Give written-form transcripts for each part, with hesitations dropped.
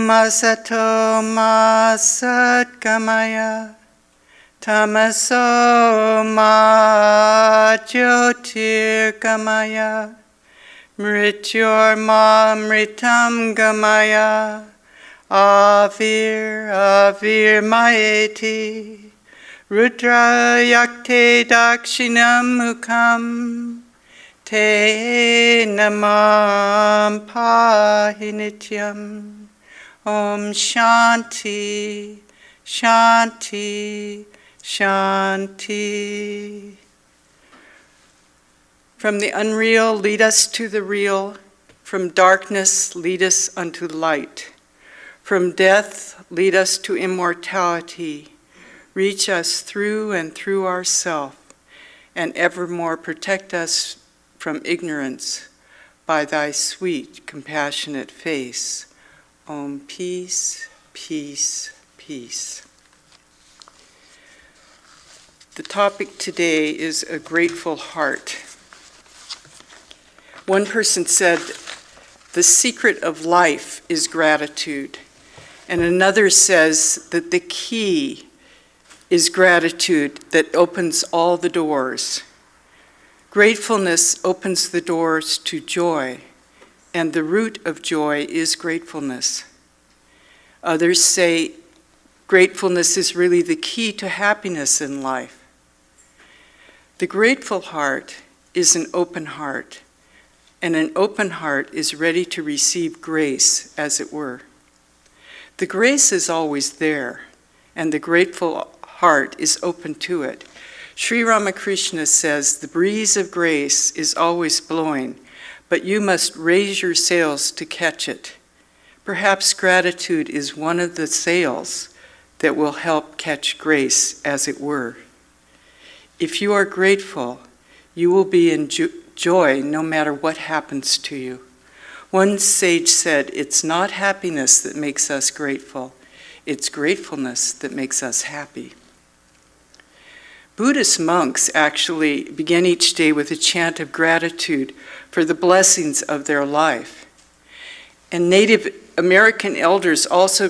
Asato ma satgamaya. Tamaso ma jyotirgamaya. Mrityurmamritam gamaya. Avir maeti. Rudra yakte dakshinam mukham. Te namam pahi nityam. Om Shanti, Shanti, Shanti. From the unreal, lead us to the real. From darkness, lead us unto light. From death, lead us to immortality. Reach us through and through ourself, and evermore protect us from ignorance by thy sweet, compassionate face. Om, peace, peace, peace. The topic today is a grateful heart. One person said, the secret of life is gratitude. And another says that the key is gratitude that opens all the doors. Gratefulness opens the doors to joy, and the root of joy is gratefulness. Others say gratefulness is really the key to happiness in life. The grateful heart is an open heart, and an open heart is ready to receive grace, as it were. The grace is always there, and the grateful heart is open to it. Sri Ramakrishna says, the breeze of grace is always blowing, but you must raise your sails to catch it. Perhaps gratitude is one of the sails that will help catch grace, as it were. If you are grateful, you will be in joy no matter what happens to you. One sage said, it's not happiness that makes us grateful, it's gratefulness that makes us happy. Buddhist monks actually begin each day with a chant of gratitude for the blessings of their life. And Native American elders also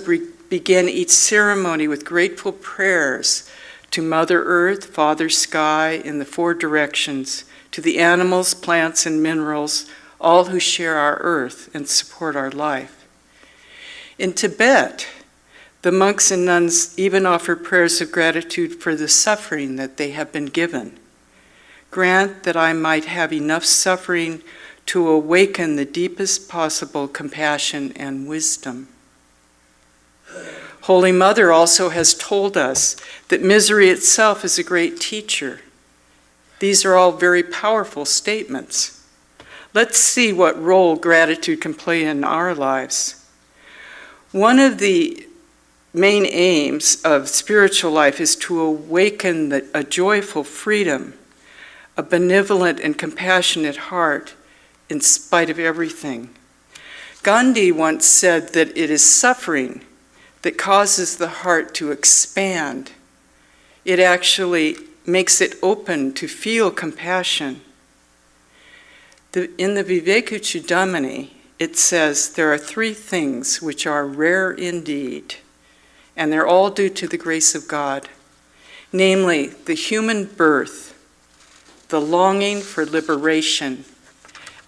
begin each ceremony with grateful prayers to Mother Earth, Father Sky, in the four directions, to the animals, plants, and minerals, all who share our earth and support our life. In Tibet, the monks and nuns even offer prayers of gratitude for the suffering that they have been given. Grant that I might have enough suffering to awaken the deepest possible compassion and wisdom. Holy Mother also has told us that misery itself is a great teacher. These are all very powerful statements. Let's see what role gratitude can play in our lives. One of the main aims of spiritual life is to awaken a joyful freedom, a benevolent and compassionate heart in spite of everything. Gandhi once said that it is suffering that causes the heart to expand. It actually makes it open to feel compassion. In the Vivekachudamani, it says there are three things which are rare indeed, and they're all due to the grace of God, namely the human birth, the longing for liberation,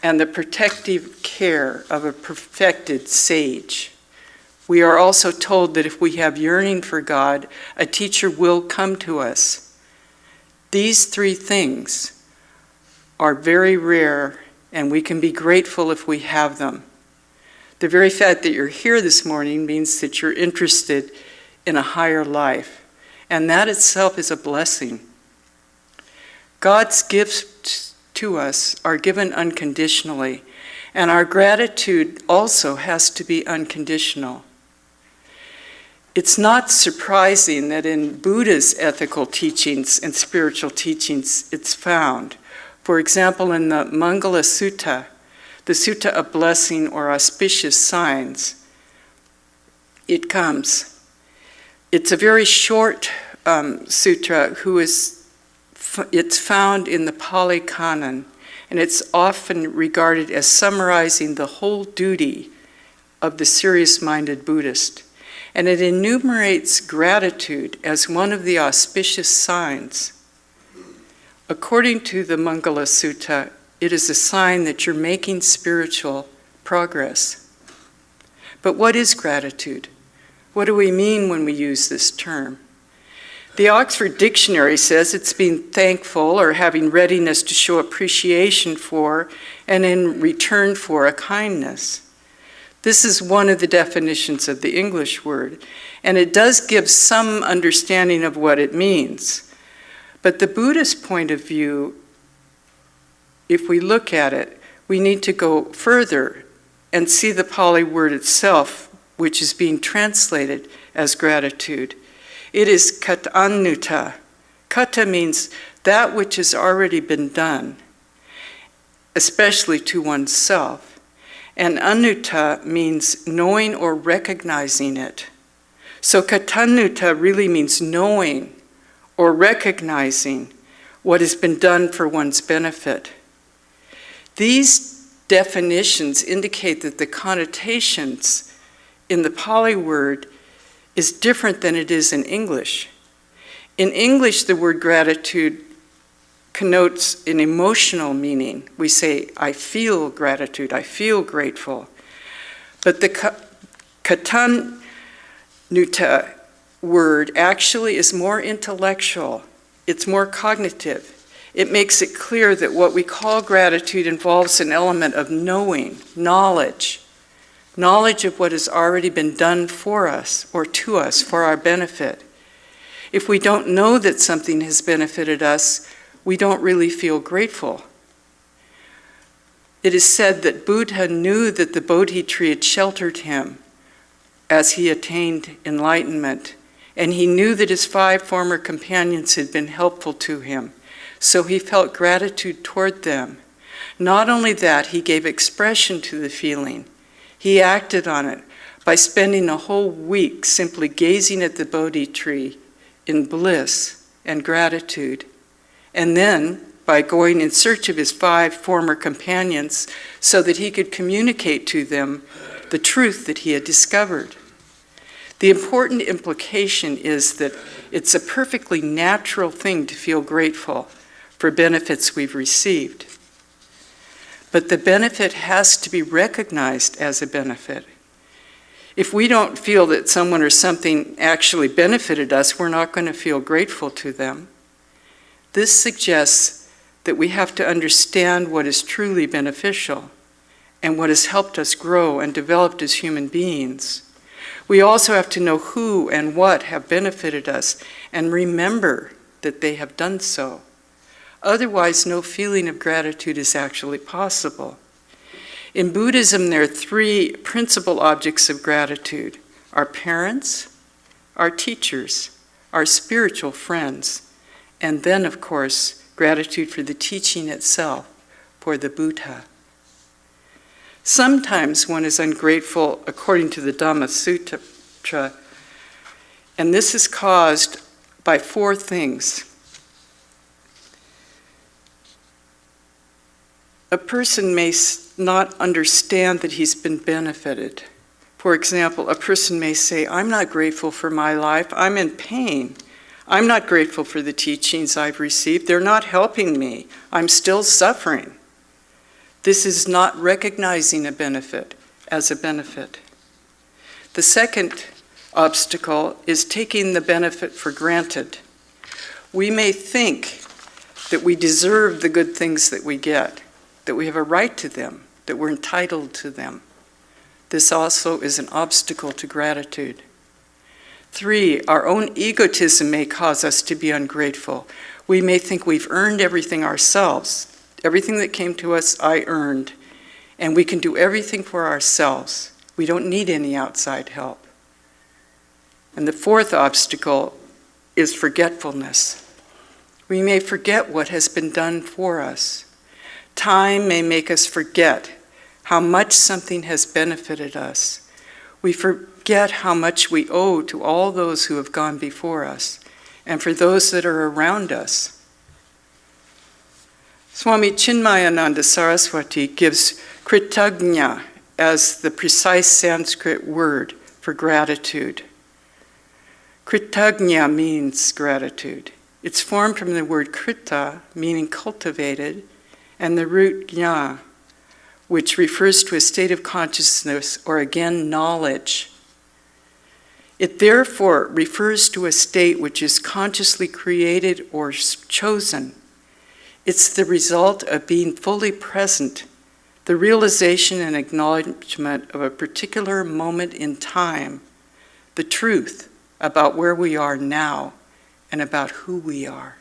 and the protective care of a perfected sage. We are also told that if we have yearning for God, a teacher will come to us. These three things are very rare, and we can be grateful if we have them. The very fact that you're here this morning means that you're interested in a higher life, and that itself is a blessing. God's gifts to us are given unconditionally, and our gratitude also has to be unconditional. It's not surprising that in Buddha's ethical teachings and spiritual teachings it's found. For example, in the Mangala Sutta, the Sutta of Blessing or Auspicious Signs, it comes. It's a very short sutra. It's found in the Pali Canon, and it's often regarded as summarizing the whole duty of the serious-minded Buddhist, and it enumerates gratitude as one of the auspicious signs. According to the Mangala Sutta, it is a sign that you're making spiritual progress. But what is gratitude? What do we mean when we use this term? The Oxford Dictionary says it's being thankful or having readiness to show appreciation for and in return for a kindness. This is one of the definitions of the English word, and it does give some understanding of what it means. But the Buddhist point of view, if we look at it, we need to go further and see the Pali word itself, which is being translated as gratitude. It is katanutta. Kata means that which has already been done, especially to oneself. And anutta means knowing or recognizing it. So katanutta really means knowing or recognizing what has been done for one's benefit. These definitions indicate that the connotations in the Pali word is different than it is in English. In English, the word gratitude connotes an emotional meaning. We say, I feel gratitude, I feel grateful. But the katanutta word actually is more intellectual. It's more cognitive. It makes it clear that what we call gratitude involves an element of knowing, knowledge of what has already been done for us or to us for our benefit. If we don't know that something has benefited us, we don't really feel grateful. It is said that Buddha knew that the Bodhi tree had sheltered him as he attained enlightenment, and he knew that his 5 former companions had been helpful to him, so he felt gratitude toward them. Not only that, he gave expression to the feeling. He acted on it by spending a whole week simply gazing at the Bodhi tree in bliss and gratitude, and then by going in search of his 5 former companions so that he could communicate to them the truth that he had discovered. The important implication is that it's a perfectly natural thing to feel grateful for benefits we've received. But the benefit has to be recognized as a benefit. If we don't feel that someone or something actually benefited us, we're not going to feel grateful to them. This suggests that we have to understand what is truly beneficial and what has helped us grow and developed as human beings. We also have to know who and what have benefited us and remember that they have done so. Otherwise, no feeling of gratitude is actually possible. In Buddhism, there are 3 principal objects of gratitude: our parents, our teachers, our spiritual friends, and then, of course, gratitude for the teaching itself, for the Buddha. Sometimes one is ungrateful according to the Dhamma Sutra, and this is caused by 4 things. A person may not understand that he's been benefited. For example, a person may say, I'm not grateful for my life, I'm in pain. I'm not grateful for the teachings I've received, they're not helping me, I'm still suffering. This is not recognizing a benefit as a benefit. The second obstacle is taking the benefit for granted. We may think that we deserve the good things that we get, that we have a right to them, that we're entitled to them. This also is an obstacle to gratitude. 3, our own egotism may cause us to be ungrateful. We may think we've earned everything ourselves. Everything that came to us, I earned. And we can do everything for ourselves. We don't need any outside help. And the 4th obstacle is forgetfulness. We may forget what has been done for us. Time may make us forget how much something has benefited us. We forget how much we owe to all those who have gone before us and for those that are around us. Swami Chinmayananda Saraswati gives Kritagnya as the precise Sanskrit word for gratitude. Kritagnya means gratitude. It's formed from the word krita, meaning cultivated, and the root gna, which refers to a state of consciousness, or again, knowledge. It therefore refers to a state which is consciously created or chosen. It's the result of being fully present, the realization and acknowledgement of a particular moment in time, the truth about where we are now and about who we are.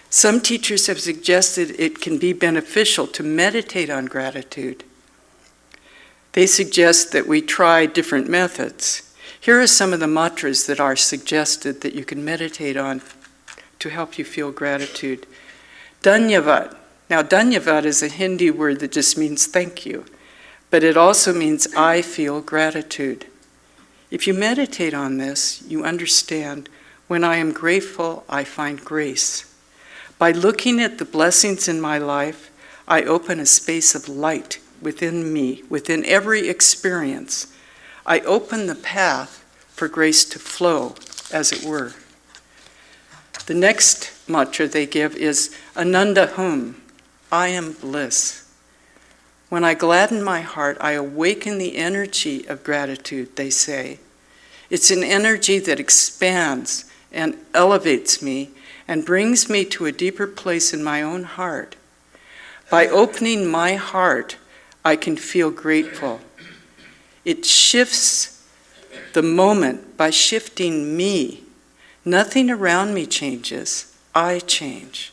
Some teachers have suggested it can be beneficial to meditate on gratitude. They suggest that we try different methods. Here are some of the mantras that are suggested that you can meditate on to help you feel gratitude. Dhanyavad. Now, dhanyavad is a Hindi word that just means thank you, but it also means I feel gratitude. If you meditate on this, you understand when I am grateful, I find grace. By looking at the blessings in my life, I open a space of light within me, within every experience. I open the path for grace to flow, as it were. The next mantra they give is Ananda Hum, I am bliss. When I gladden my heart, I awaken the energy of gratitude, they say. It's an energy that expands and elevates me and brings me to a deeper place in my own heart. By opening my heart, I can feel grateful. It shifts the moment by shifting me. Nothing around me changes, I change.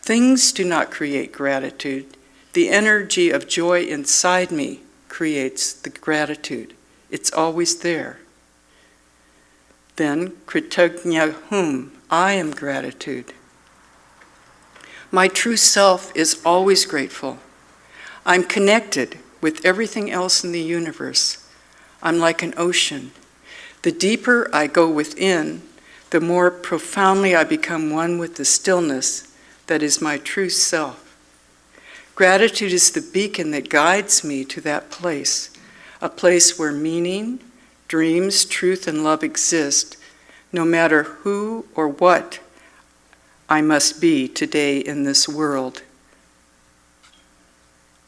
Things do not create gratitude. The energy of joy inside me creates the gratitude. It's always there. Then, Kritagnya Hum, I am gratitude. My true self is always grateful. I'm connected with everything else in the universe. I'm like an ocean. The deeper I go within, the more profoundly I become one with the stillness that is my true self. Gratitude is the beacon that guides me to that place, a place where meaning, dreams, truth, and love exist, no matter who or what I must be today in this world.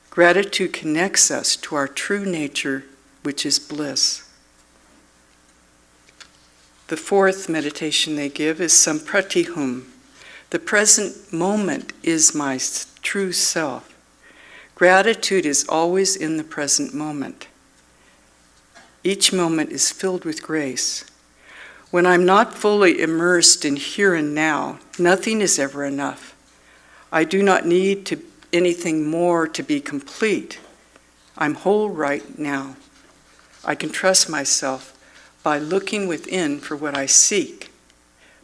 Gratitude connects us to our true nature, which is bliss. The fourth meditation they give is Sampratihum. The present moment is my true self. Gratitude is always in the present moment. Each moment is filled with grace. When I'm not fully immersed in here and now, nothing is ever enough. I do not need anything more to be complete. I'm whole right now. I can trust myself by looking within for what I seek.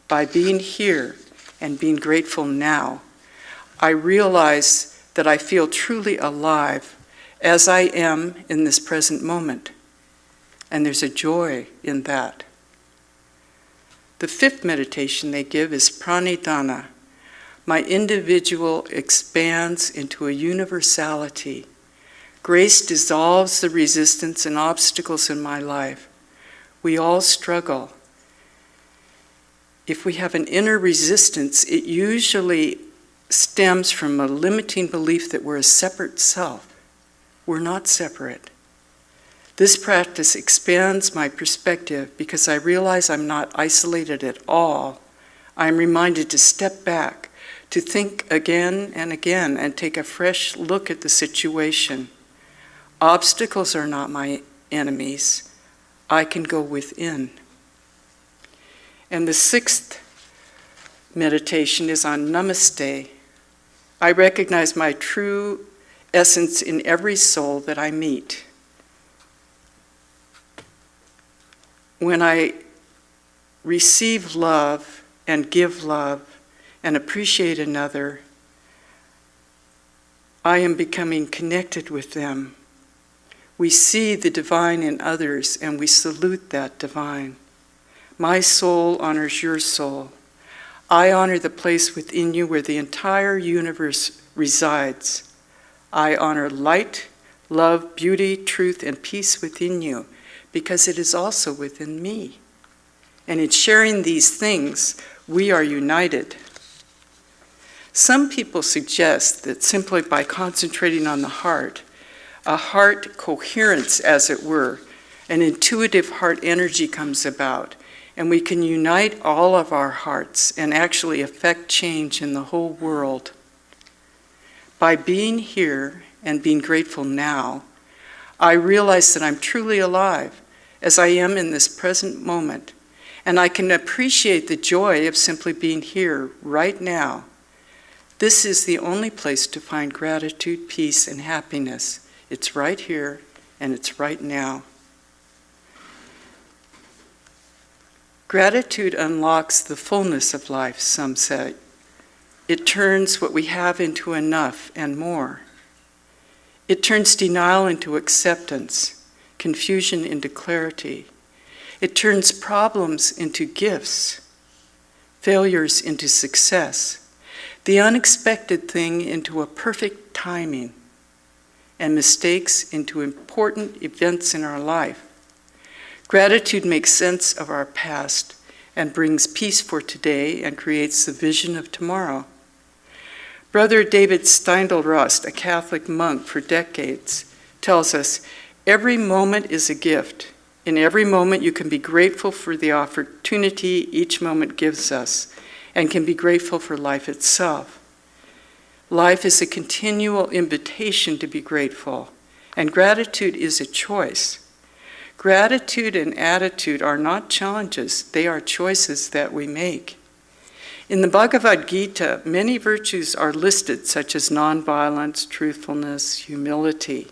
By being here and being grateful now, I realize that I feel truly alive as I am in this present moment. And there's a joy in that. The fifth meditation they give is Pranidhana. My individual expands into a universality. Grace dissolves the resistance and obstacles in my life. We all struggle. If we have an inner resistance, it usually stems from a limiting belief that we're a separate self. We're not separate. This practice expands my perspective because I realize I'm not isolated at all. I'm reminded to step back, to think again and again, and take a fresh look at the situation. Obstacles are not my enemies. I can go within. And the sixth meditation is on Namaste. I recognize my true essence in every soul that I meet. When I receive love and give love and appreciate another, I am becoming connected with them. We see the divine in others and we salute that divine. My soul honors your soul. I honor the place within you where the entire universe resides. I honor light, love, beauty, truth, and peace within you, because it is also within me. And in sharing these things, we are united. Some people suggest that simply by concentrating on the heart, a heart coherence, as it were, an intuitive heart energy comes about, and we can unite all of our hearts and actually affect change in the whole world. By being here and being grateful now, I realize that I'm truly alive, as I am in this present moment, and I can appreciate the joy of simply being here right now. This is the only place to find gratitude, peace, and happiness. It's right here, and it's right now. Gratitude unlocks the fullness of life, some say. It turns what we have into enough and more. It turns denial into acceptance, confusion into clarity. It turns problems into gifts, failures into success, the unexpected thing into a perfect timing, and mistakes into important events in our life. Gratitude makes sense of our past and brings peace for today and creates the vision of tomorrow. Brother David Steindl-Rast, a Catholic monk for decades, tells us, every moment is a gift. In every moment you can be grateful for the opportunity each moment gives us and can be grateful for life itself. Life is a continual invitation to be grateful, and gratitude is a choice. Gratitude and attitude are not challenges, they are choices that we make. In the Bhagavad Gita, many virtues are listed, such as nonviolence, truthfulness, humility.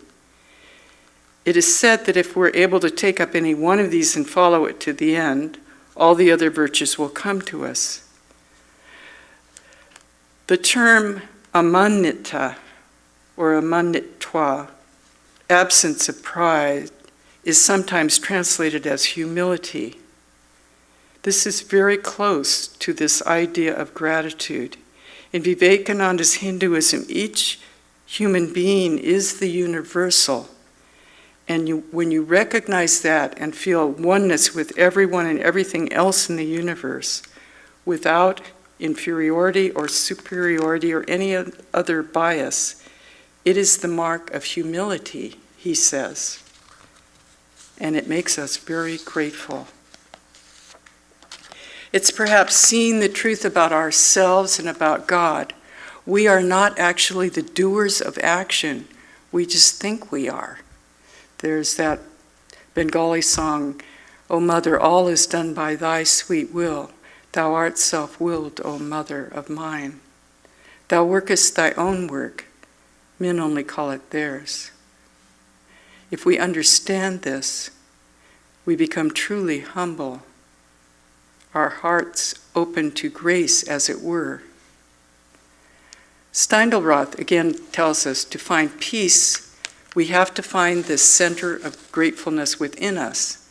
It is said that if we're able to take up any one of these and follow it to the end, all the other virtues will come to us. The term amanita or amanitva, absence of pride, is sometimes translated as humility. This is very close to this idea of gratitude. In Vivekananda's Hinduism, each human being is the universal. And when you recognize that and feel oneness with everyone and everything else in the universe, without inferiority or superiority or any other bias, it is the mark of humility, he says. And it makes us very grateful. It's perhaps seeing the truth about ourselves and about God. We are not actually the doers of action. We just think we are. There's that Bengali song, O Mother, all is done by thy sweet will. Thou art self-willed, O Mother of mine. Thou workest thy own work. Men only call it theirs. If we understand this, we become truly humble, our hearts open to grace, as it were. Steindl-Rast again tells us to find peace, we have to find this center of gratefulness within us,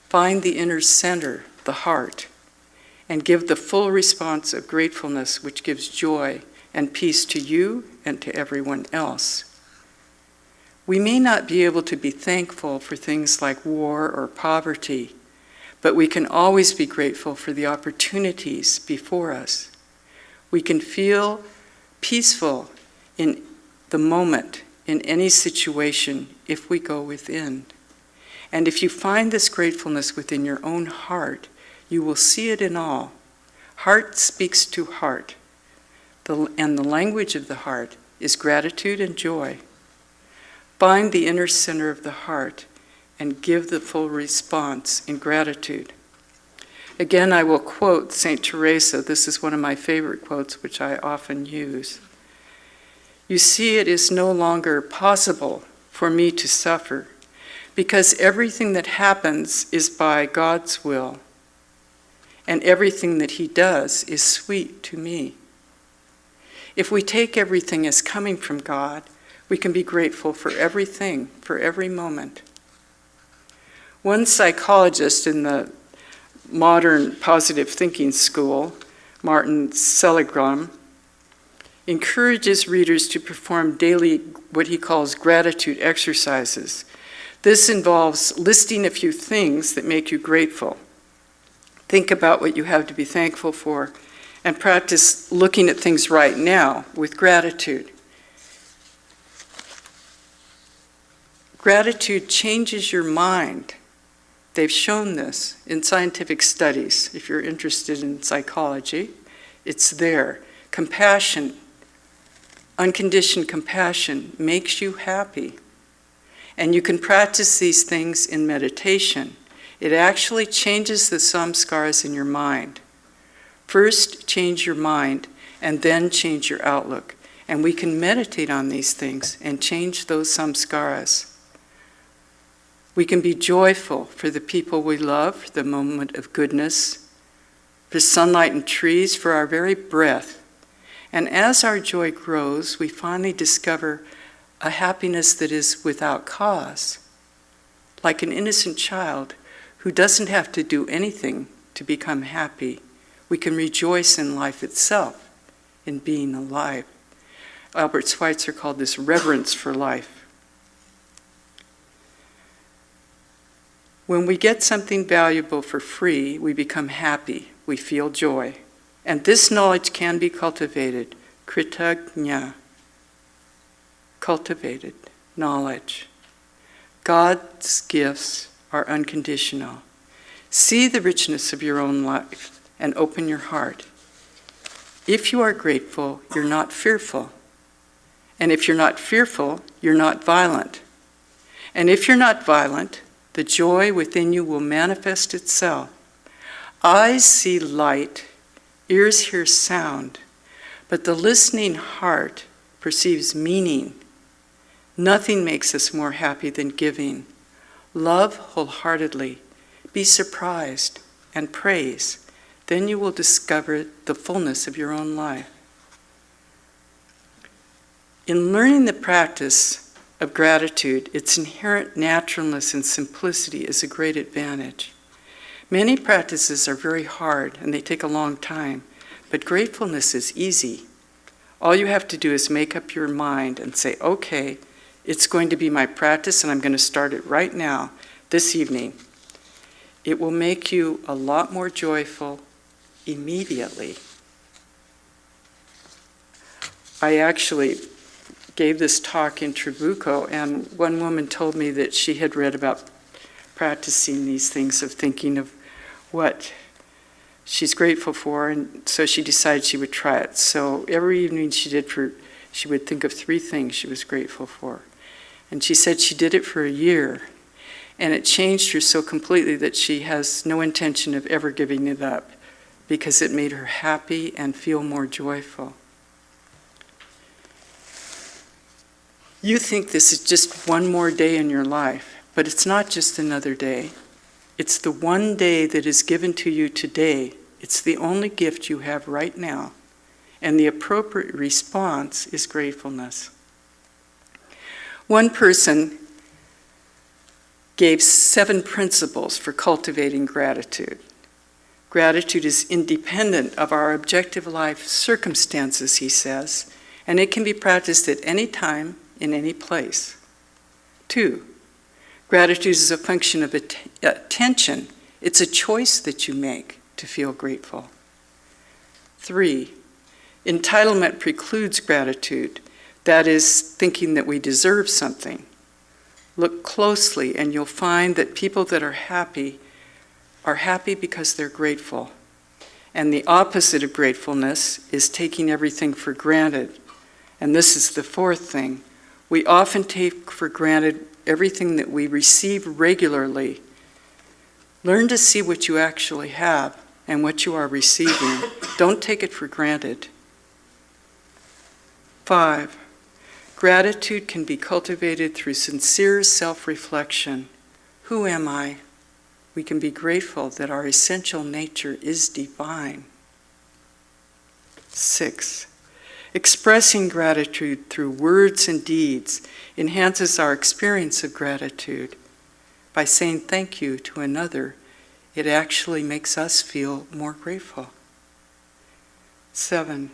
find the inner center, the heart, and give the full response of gratefulness, which gives joy and peace to you and to everyone else. We may not be able to be thankful for things like war or poverty, but we can always be grateful for the opportunities before us. We can feel peaceful in the moment, in any situation, if we go within. And if you find this gratefulness within your own heart, you will see it in all. Heart speaks to heart, and the language of the heart is gratitude and joy. Find the inner center of the heart and give the full response in gratitude. Again, I will quote St. Teresa. This is one of my favorite quotes, which I often use. You see, it is no longer possible for me to suffer, because everything that happens is by God's will, and everything that He does is sweet to me. If we take everything as coming from God, we can be grateful for everything, for every moment. One psychologist in the modern positive thinking school, Martin Seligman, encourages readers to perform daily what he calls gratitude exercises. This involves listing a few things that make you grateful. Think about what you have to be thankful for and practice looking at things right now with gratitude. Gratitude changes your mind. They've shown this in scientific studies. If you're interested in psychology, it's there. Compassion, unconditioned compassion, makes you happy. And you can practice these things in meditation. It actually changes the samskaras in your mind. First, change your mind, and then change your outlook. And we can meditate on these things and change those samskaras. We can be joyful for the people we love, for the moment of goodness, for sunlight and trees, for our very breath. And as our joy grows, we finally discover a happiness that is without cause, like an innocent child who doesn't have to do anything to become happy. We can rejoice in life itself, in being alive. Albert Schweitzer called this reverence for life. When we get something valuable for free, we become happy, we feel joy. And this knowledge can be cultivated, kritagna, cultivated knowledge. God's gifts are unconditional. See the richness of your own life and open your heart. If you are grateful, you're not fearful. And if you're not fearful, you're not violent. And if you're not violent, the joy within you will manifest itself. Eyes see light, ears hear sound, but the listening heart perceives meaning. Nothing makes us more happy than giving. Love wholeheartedly, be surprised, and praise. Then you will discover the fullness of your own life. In learning the practice of gratitude, its inherent naturalness and simplicity is a great advantage. Many practices are very hard and they take a long time, but gratefulness is easy. All you have to do is make up your mind and say, okay, it's going to be my practice and I'm going to start it right now, this evening. It will make you a lot more joyful immediately. I actually gave this talk in Trabuco, and one woman told me that she had read about practicing these things of thinking of what she's grateful for, and so she decided she would try it. So every evening she would think of 3 things she was grateful for. And she said she did it for a year, and it changed her so completely that she has no intention of ever giving it up, because it made her happy and feel more joyful. You think this is just one more day in your life, but it's not just another day. It's the one day that is given to you today. It's the only gift you have right now. And the appropriate response is gratefulness. One person gave 7 principles for cultivating gratitude. Gratitude is independent of our objective life circumstances, he says, and it can be practiced at any time, in any place. 2, gratitude is a function of attention. It's a choice that you make to feel grateful. 3, entitlement precludes gratitude. That is, thinking that we deserve something. Look closely and you'll find that people that are happy because they're grateful. And the opposite of gratefulness is taking everything for granted. And this is the 4th thing. We often take for granted everything that we receive regularly. Learn to see what you actually have and what you are receiving. Don't take it for granted. 5, gratitude can be cultivated through sincere self-reflection. Who am I? We can be grateful that our essential nature is divine. 6, expressing gratitude through words and deeds enhances our experience of gratitude. By saying thank you to another, it actually makes us feel more grateful. 7,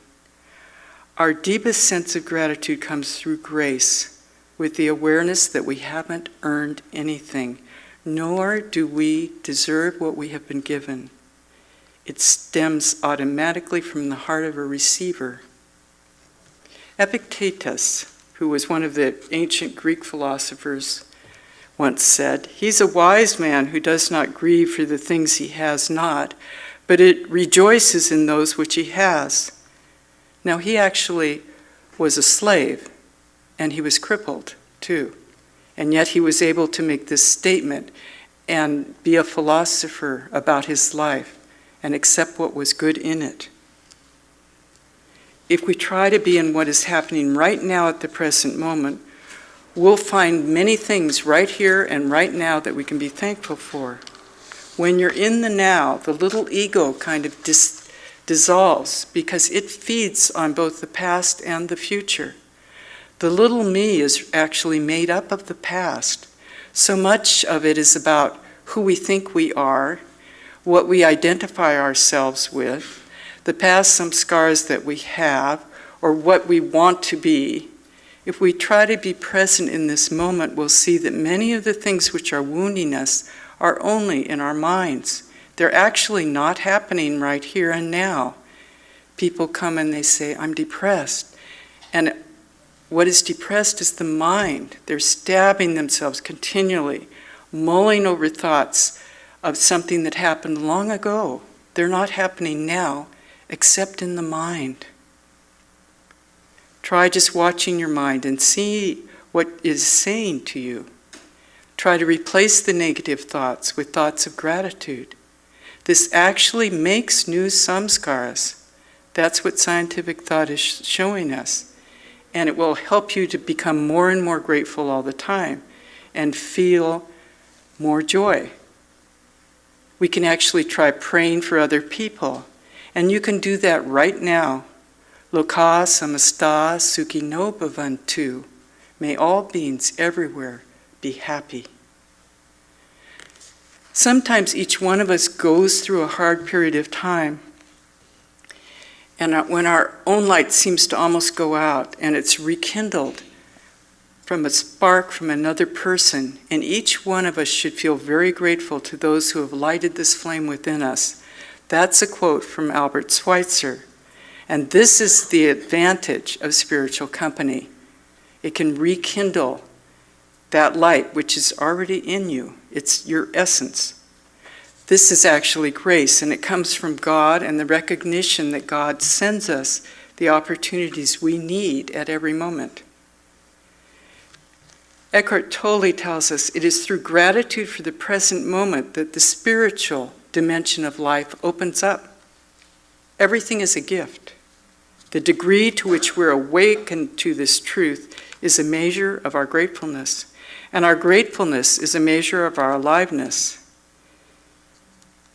Our deepest sense of gratitude comes through grace, with the awareness that we haven't earned anything, nor do we deserve what we have been given. It stems automatically from the heart of a receiver. Epictetus, who was one of the ancient Greek philosophers, once said, "He's a wise man who does not grieve for the things he has not, but it rejoices in those which he has." Now, he actually was a slave, and he was crippled too. And yet he was able to make this statement and be a philosopher about his life and accept what was good in it. If we try to be in what is happening right now at the present moment, we'll find many things right here and right now that we can be thankful for. When you're in the now, the little ego kind of dissolves because it feeds on both the past and the future. The little me is actually made up of the past. So much of it is about who we think we are, what we identify ourselves with, the past samskaras that we have, or what we want to be. If we try to be present in this moment, we'll see that many of the things which are wounding us are only in our minds. They're actually not happening right here and now. People come and they say, "I'm depressed." And what is depressed is the mind. They're stabbing themselves continually, mulling over thoughts of something that happened long ago. They're not happening now, except in the mind. Try just watching your mind and see what it is saying to you. Try to replace the negative thoughts with thoughts of gratitude. This actually makes new samskaras. That's what scientific thought is showing us. And it will help you to become more and more grateful all the time and feel more joy. We can actually try praying for other people. And you can do that right now. Loka samasta sukhino bhavantu. May all beings everywhere be happy. Sometimes each one of us goes through a hard period of time, and when our own light seems to almost go out, and it's rekindled from a spark from another person, and each one of us should feel very grateful to those who have lighted this flame within us. That's a quote from Albert Schweitzer. And this is the advantage of spiritual company. It can rekindle that light which is already in you. It's your essence. This is actually grace, and it comes from God and the recognition that God sends us the opportunities we need at every moment. Eckhart Tolle tells us it is through gratitude for the present moment that the spiritual dimension of life opens up. Everything is a gift. The degree to which we're awakened to this truth is a measure of our gratefulness, and our gratefulness is a measure of our aliveness.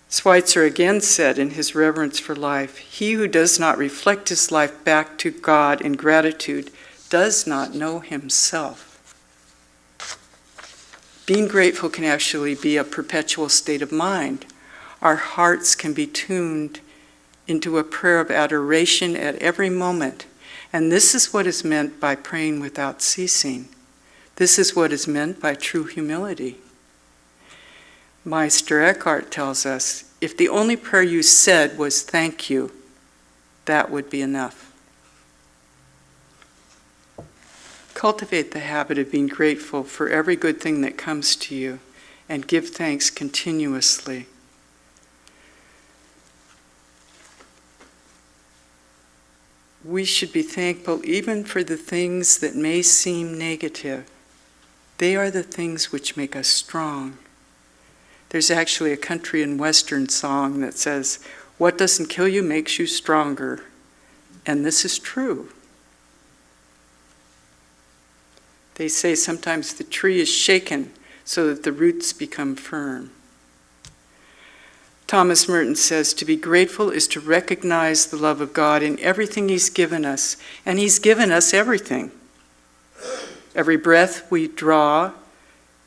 Schweitzer again said in his Reverence for Life, "He who does not reflect his life back to God in gratitude does not know himself." Being grateful can actually be a perpetual state of mind. Our hearts can be tuned into a prayer of adoration at every moment. And this is what is meant by praying without ceasing. This is what is meant by true humility. Meister Eckhart tells us, if the only prayer you said was thank you, that would be enough. Cultivate the habit of being grateful for every good thing that comes to you and give thanks continuously. We should be thankful even for the things that may seem negative. They are the things which make us strong. There's actually a country and western song that says, "What doesn't kill you makes you stronger." And this is true. They say sometimes the tree is shaken so that the roots become firm. Thomas Merton says, to be grateful is to recognize the love of God in everything He's given us, and He's given us everything. Every breath we draw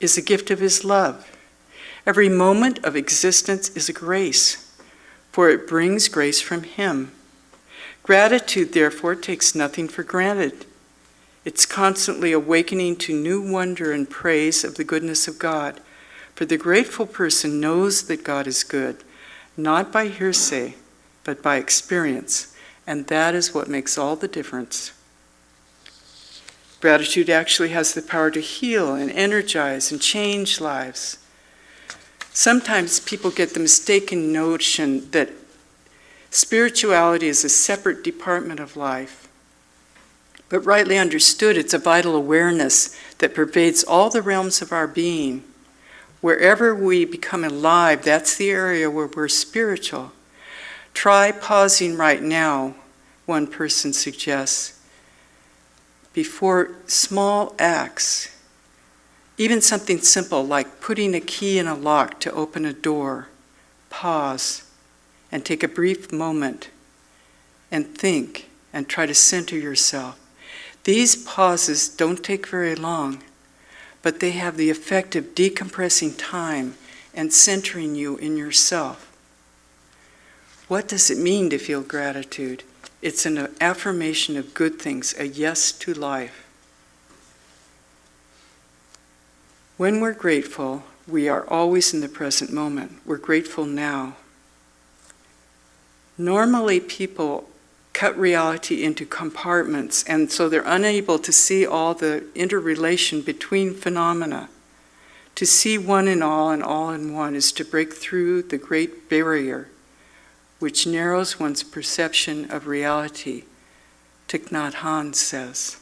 is a gift of His love. Every moment of existence is a grace, for it brings grace from Him. Gratitude, therefore, takes nothing for granted. It's constantly awakening to new wonder and praise of the goodness of God. For the grateful person knows that God is good, not by hearsay, but by experience, and that is what makes all the difference. Gratitude actually has the power to heal and energize and change lives. Sometimes people get the mistaken notion that spirituality is a separate department of life. But rightly understood, it's a vital awareness that pervades all the realms of our being. Wherever we become alive, that's the area where we're spiritual. Try pausing right now, one person suggests, before small acts, even something simple like putting a key in a lock to open a door. Pause and take a brief moment and think and try to center yourself. These pauses don't take very long, but they have the effect of decompressing time and centering you in yourself. What does it mean to feel gratitude? It's an affirmation of good things, a yes to life. When we're grateful, we are always in the present moment. We're grateful now. Normally, people cut reality into compartments, and so they're unable to see all the interrelation between phenomena. To see one in all and all in one is to break through the great barrier which narrows one's perception of reality. Thich Nhat Hanh says,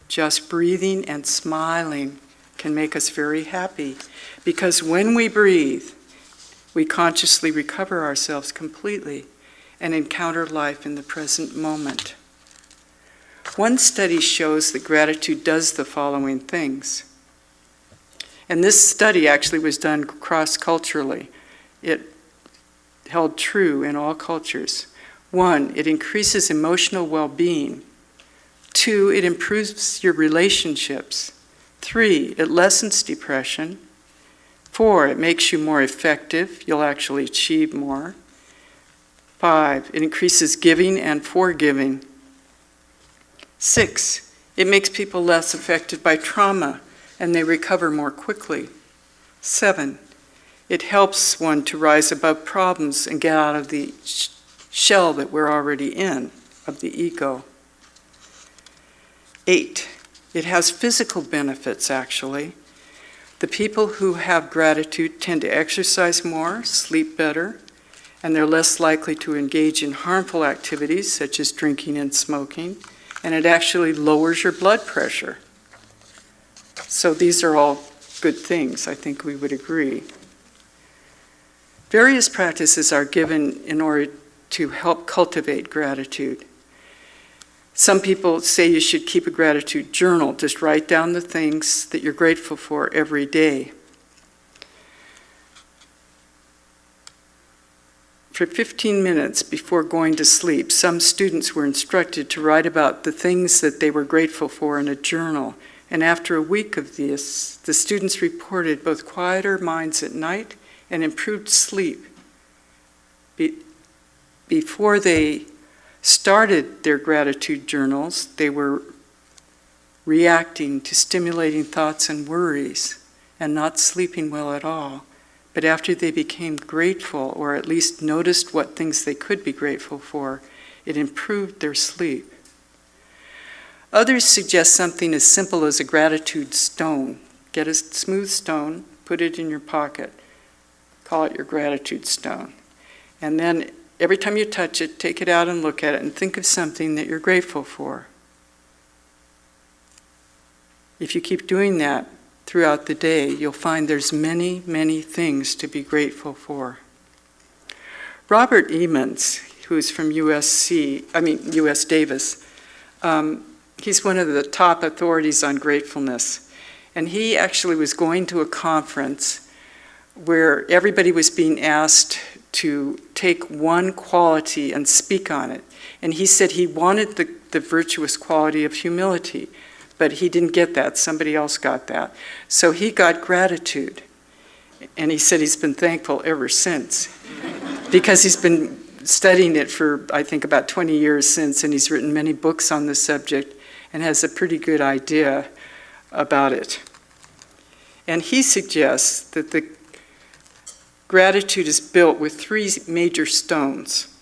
just breathing and smiling can make us very happy, because when we breathe, we consciously recover ourselves completely and encounter life in the present moment. One study shows that gratitude does the following things. And this study actually was done cross-culturally. It held true in all cultures. 1, it increases emotional well-being. 2, it improves your relationships. 3, it lessens depression. 4, it makes you more effective. You'll actually achieve more. 5, it increases giving and forgiving. 6, it makes people less affected by trauma and they recover more quickly. 7, it helps one to rise above problems and get out of the shell that we're already in, of the ego. 8, it has physical benefits, actually. The people who have gratitude tend to exercise more, sleep better, and they're less likely to engage in harmful activities such as drinking and smoking, and it actually lowers your blood pressure. So these are all good things, I think we would agree. Various practices are given in order to help cultivate gratitude. Some people say you should keep a gratitude journal. Just write down the things that you're grateful for every day. For 15 minutes before going to sleep, some students were instructed to write about the things that they were grateful for in a journal. And after a week of this, the students reported both quieter minds at night and improved sleep. Before they started their gratitude journals, they were reacting to stimulating thoughts and worries and not sleeping well at all. But after they became grateful, or at least noticed what things they could be grateful for, it improved their sleep. Others suggest something as simple as a gratitude stone. Get a smooth stone, put it in your pocket, call it your gratitude stone. And then every time you touch it, take it out and look at it and think of something that you're grateful for. If you keep doing that throughout the day, you'll find there's many, many things to be grateful for. Robert Emmons, who's from US Davis, he's one of the top authorities on gratefulness. And he actually was going to a conference where everybody was being asked to take one quality and speak on it. And he said he wanted the virtuous quality of humility, but he didn't get that. Somebody else got that. So he got gratitude. And he said he's been thankful ever since, because he's been studying it for, I think, about 20 years since, and he's written many books on the subject and has a pretty good idea about it. And he suggests that the gratitude is built with 3 major stones.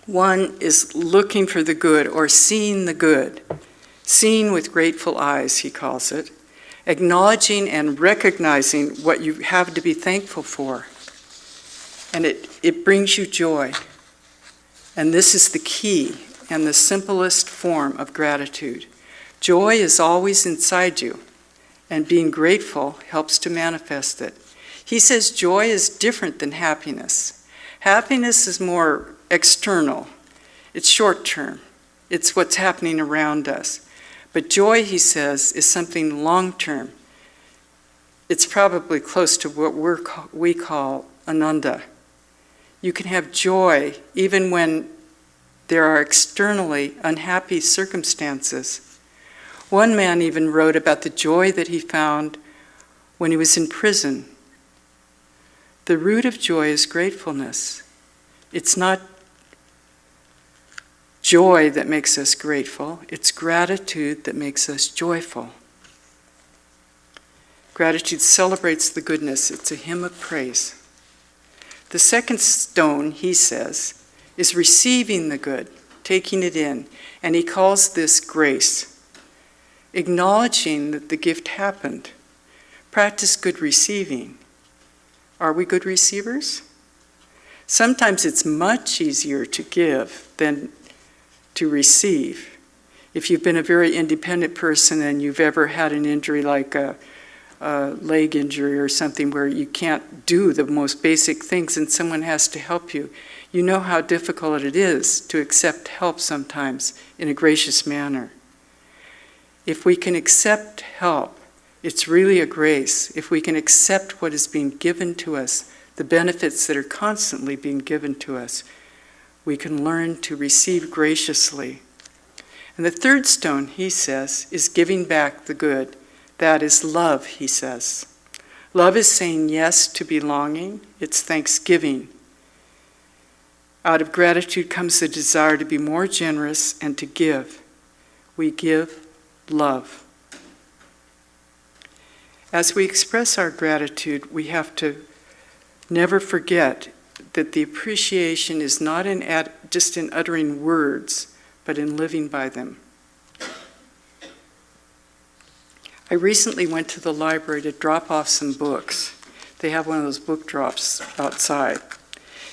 One is looking for the good, or seeing the good. Seeing with grateful eyes, he calls it. Acknowledging and recognizing what you have to be thankful for. And it brings you joy. And this is the key and the simplest form of gratitude. Joy is always inside you, and being grateful helps to manifest it. He says joy is different than happiness. Happiness is more external. It's short-term. It's what's happening around us. But joy, he says, is something long-term. It's probably close to what we call ananda. You can have joy even when there are externally unhappy circumstances. One man even wrote about the joy that he found when he was in prison. The root of joy is gratefulness. It's not joy that makes us grateful, it's gratitude that makes us joyful. Gratitude celebrates the goodness, it's a hymn of praise. The second stone, he says, is receiving the good, taking it in, and he calls this grace. Acknowledging that the gift happened. Practice good receiving. Are we good receivers? Sometimes it's much easier to give than to receive. If you've been a very independent person and you've ever had an injury like a leg injury or something where you can't do the most basic things and someone has to help you, you know how difficult it is to accept help sometimes in a gracious manner. If we can accept help, it's really a grace. If we can accept what is being given to us, the benefits that are constantly being given to us, we can learn to receive graciously. And the third stone, he says, is giving back the good. That is love, he says. Love is saying yes to belonging. It's thanksgiving. Out of gratitude comes the desire to be more generous and to give. We give love. As we express our gratitude, we have to never forget that the appreciation is not just in uttering words, but in living by them. I recently went to the library to drop off some books. They have one of those book drops outside.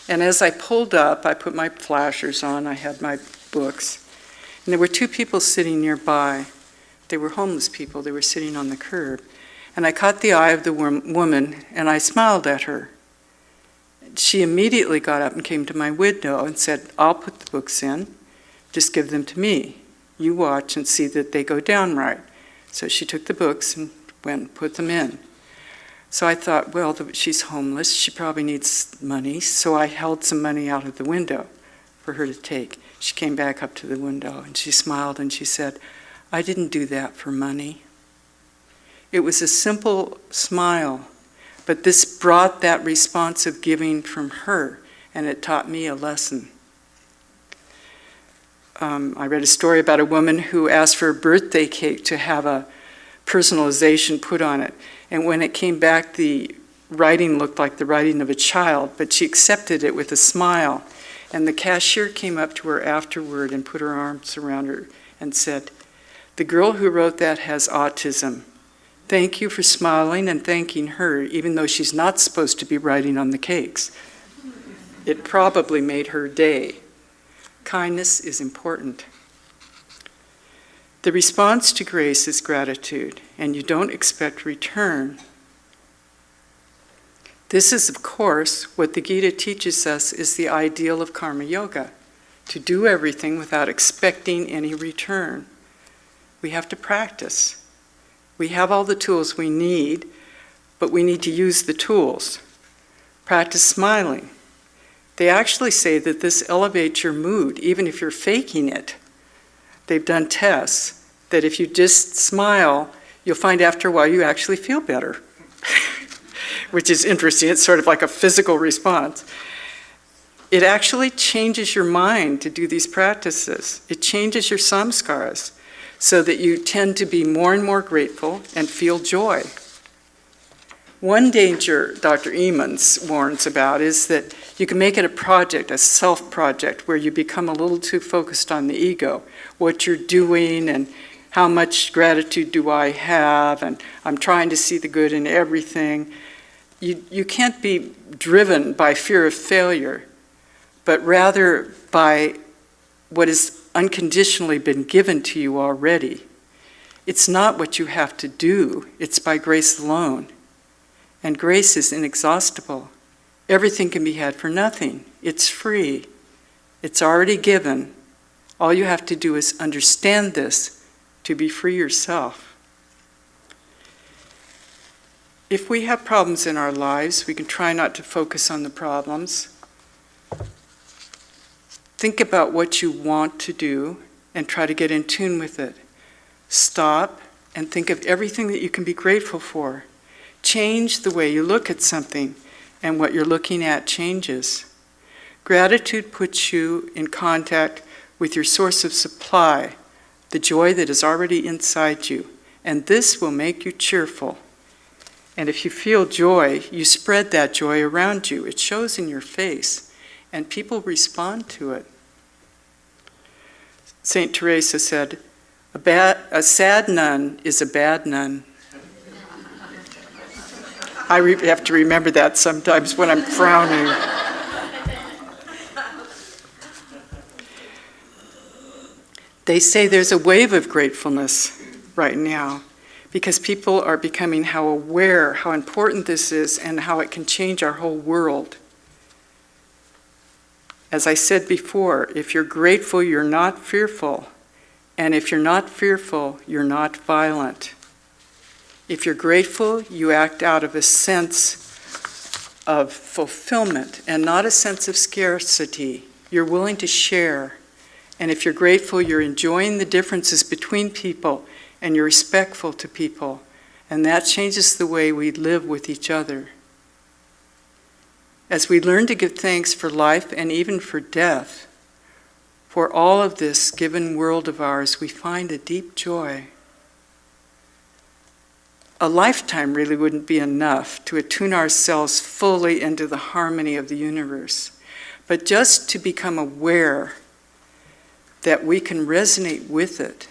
And as I pulled up, I put my flashers on, I had my books, and there were 2 people sitting nearby. They were homeless people, they were sitting on the curb. And I caught the eye of the woman, and I smiled at her. She immediately got up and came to my window and said, "I'll put the books in, just give them to me. You watch and see that they go down right." So she took the books and went and put them in. So I thought, well, she's homeless, she probably needs money, so I held some money out of the window for her to take. She came back up to the window and she smiled and she said, "I didn't do that for money." It was a simple smile, but this brought that response of giving from her, and it taught me a lesson. I read a story about a woman who asked for a birthday cake to have a personalization put on it. And when it came back, the writing looked like the writing of a child, but she accepted it with a smile. And the cashier came up to her afterward and put her arms around her and said, "The girl who wrote that has autism. Thank you for smiling and thanking her, even though she's not supposed to be writing on the cakes." It probably made her day. Kindness is important. The response to grace is gratitude, and you don't expect return. This is, of course, what the Gita teaches us is the ideal of karma yoga, to do everything without expecting any return. We have to practice. We have all the tools we need, but we need to use the tools. Practice smiling. They actually say that this elevates your mood, even if you're faking it. They've done tests that if you just smile, you'll find after a while you actually feel better, which is interesting. It's sort of like a physical response. it actually changes your mind to do these practices. It changes your samskaras so that you tend to be more and more grateful and feel joy. One danger Dr. Emmons warns about is that you can make it a project, a self-project, where you become a little too focused on the ego, what you're doing and how much gratitude do I have, and I'm trying to see the good in everything. You can't be driven by fear of failure, but rather by what has unconditionally been given to you already. It's not what you have to do, it's by grace alone. And grace is inexhaustible. Everything can be had for nothing. It's free. It's already given. All you have to do is understand this to be free yourself. If we have problems in our lives, we can try not to focus on the problems. Think about what you want to do and try to get in tune with it. Stop and think of everything that you can be grateful for. Change the way you look at something, and what you're looking at changes. Gratitude puts you in contact with your source of supply, the joy that is already inside you, and this will make you cheerful. And if you feel joy, you spread that joy around you. It shows in your face, and people respond to it. Saint Teresa said, a sad nun is a bad nun. I have to remember that sometimes when I'm frowning. They say there's a wave of gratefulness right now because people are becoming how aware, how important this is, and how it can change our whole world. As I said before, if you're grateful, you're not fearful. And if you're not fearful, you're not violent. If you're grateful, you act out of a sense of fulfillment and not a sense of scarcity. You're willing to share. And if you're grateful, you're enjoying the differences between people and you're respectful to people. And that changes the way we live with each other. As we learn to give thanks for life and even for death, for all of this given world of ours, we find a deep joy. A lifetime really wouldn't be enough to attune ourselves fully into the harmony of the universe. But just to become aware that we can resonate with it,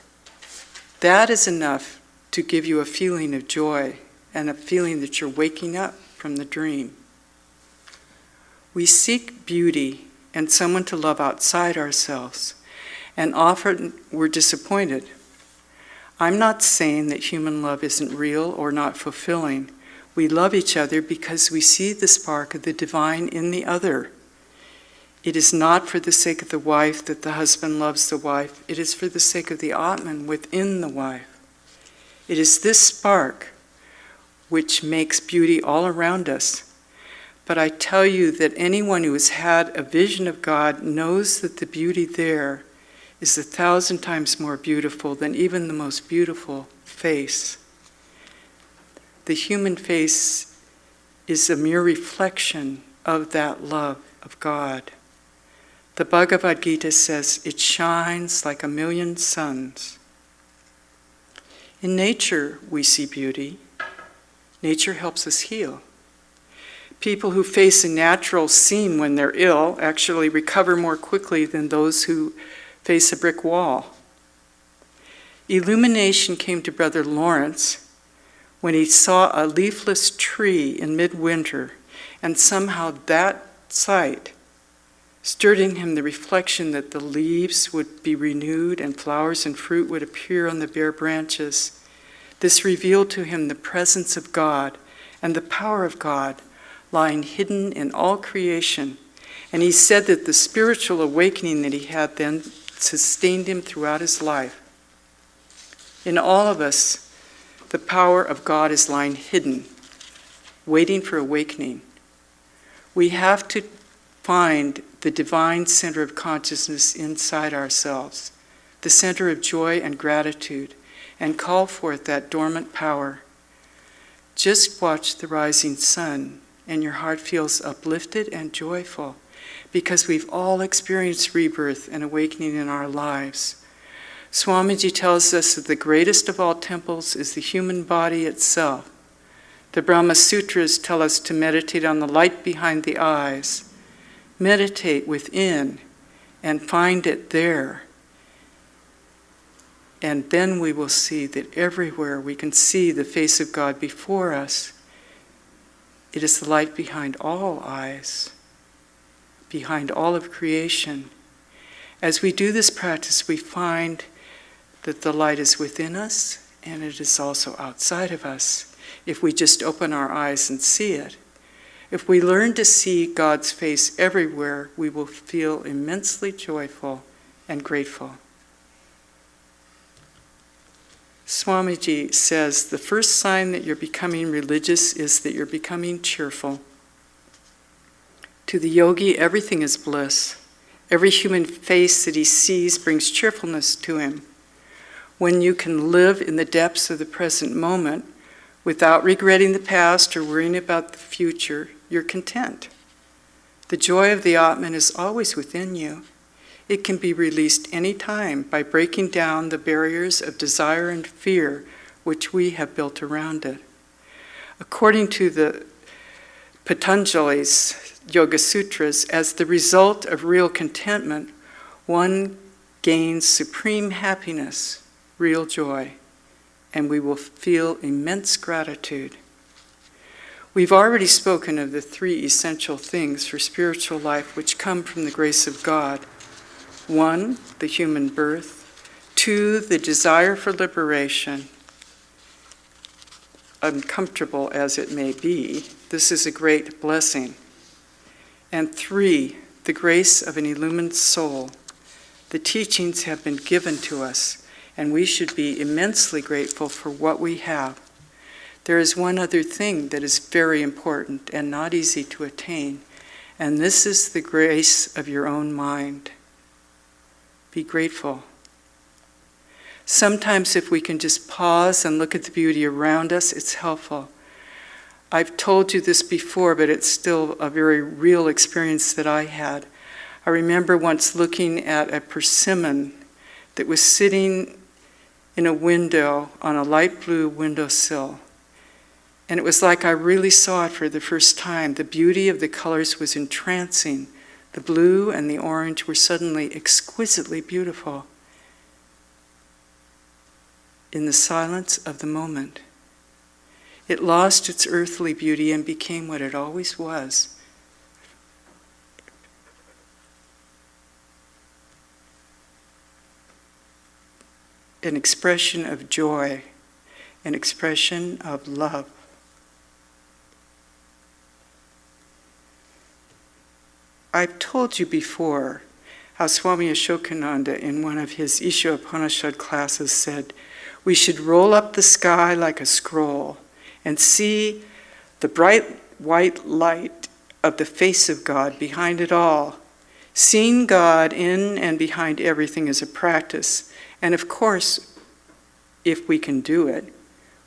that is enough to give you a feeling of joy and a feeling that you're waking up from the dream. We seek beauty and someone to love outside ourselves, and often we're disappointed. I'm not saying that human love isn't real or not fulfilling. We love each other because we see the spark of the divine in the other. It is not for the sake of the wife that the husband loves the wife. It is for the sake of the Atman within the wife. It is this spark which makes beauty all around us. But I tell you that anyone who has had a vision of God knows that the beauty there is 1,000 times more beautiful than even the most beautiful face. The human face is a mere reflection of that love of God. The Bhagavad Gita says it shines like 1,000,000 suns. In nature, we see beauty. Nature helps us heal. People who face a natural scene when they're ill actually recover more quickly than those who face a brick wall. Illumination came to Brother Lawrence when he saw a leafless tree in midwinter, and somehow that sight stirred in him the reflection that the leaves would be renewed and flowers and fruit would appear on the bare branches. This revealed to him the presence of God and the power of God lying hidden in all creation. And he said that the spiritual awakening that he had then sustained him throughout his life. In all of us, the power of God is lying hidden, waiting for awakening. We have to find the divine center of consciousness inside ourselves, the center of joy and gratitude, and call forth that dormant power. Just watch the rising sun, and your heart feels uplifted and joyful. because we've all experienced rebirth and awakening in our lives. Swamiji tells us that the greatest of all temples is the human body itself. The Brahma Sutras tell us to meditate on the light behind the eyes. Meditate within and find it there. And then we will see that everywhere we can see the face of God before us. It is the light behind all eyes, behind all of creation. As we do this practice, we find that the light is within us and it is also outside of us, if we just open our eyes and see it. If we learn to see God's face everywhere, we will feel immensely joyful and grateful. Swamiji says the first sign that you're becoming religious is that you're becoming cheerful. To the yogi, everything is bliss. Every human face that he sees brings cheerfulness to him. When you can live in the depths of the present moment without regretting the past or worrying about the future, you're content. The joy of the Atman is always within you. It can be released any time by breaking down the barriers of desire and fear which we have built around it. According to the Patanjali's Yoga Sutras, as the result of real contentment, one gains supreme happiness, real joy, and we will feel immense gratitude. We've already spoken of the three essential things for spiritual life which come from the grace of God. 1, the human birth. 2, the desire for liberation. Uncomfortable as it may be, this is a great blessing. And 3, the grace of an illumined soul. The teachings have been given to us, and we should be immensely grateful for what we have. There is one other thing that is very important and not easy to attain, and this is the grace of your own mind. Be grateful. Sometimes if we can just pause and look at the beauty around us, it's helpful. I've told you this before, but it's still a very real experience that I had. I remember once looking at a persimmon that was sitting in a window on a light blue windowsill. And it was like I really saw it for the first time. The beauty of the colors was entrancing. The blue and the orange were suddenly exquisitely beautiful in the silence of the moment. It lost its earthly beauty and became what it always was. An expression of joy, an expression of love. I've told you before how Swami Ashokananda in one of his Isha Upanishad classes said, we should roll up the sky like a scroll and see the bright white light of the face of God behind it all. Seeing God in and behind everything is a practice, and of course, if we can do it,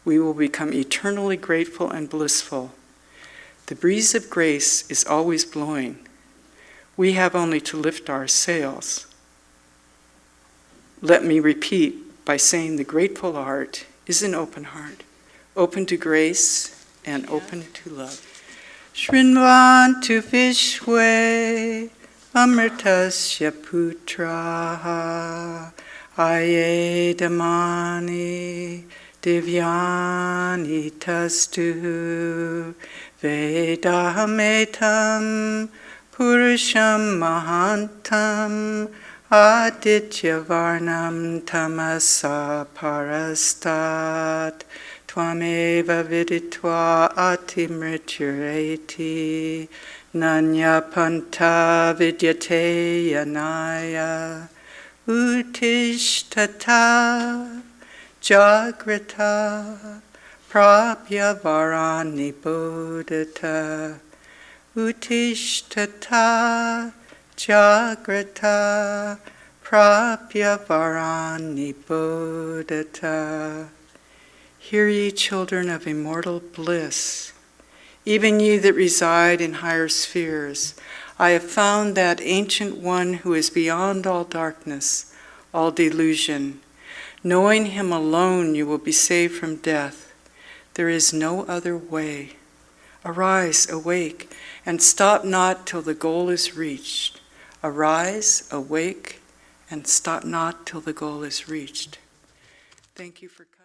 we will become eternally grateful and blissful. The breeze of grace is always blowing. We have only to lift our sails. Let me repeat by saying the grateful heart is an open heart, open to grace and open to love. Shrinvantu Vishwe Amritasya Putraha Ayedamani Divyani Tastu Vedahametam Purusham Mahantam Aditya Varnam Tamasa Parastat Tvameva Viditva Atimrityureti Nanya Panta Vidyate Yanaya Utishtata Jagrata Prapya Varani Bodhata Utishtata Jagrata Prapya Varani Bodhata. Hear ye, children of immortal bliss, even ye that reside in higher spheres. I have found that ancient one who is beyond all darkness, all delusion. Knowing him alone, you will be saved from death. There is no other way. Arise, awake, and stop not till the goal is reached. Arise, awake, and stop not till the goal is reached. Thank you for coming.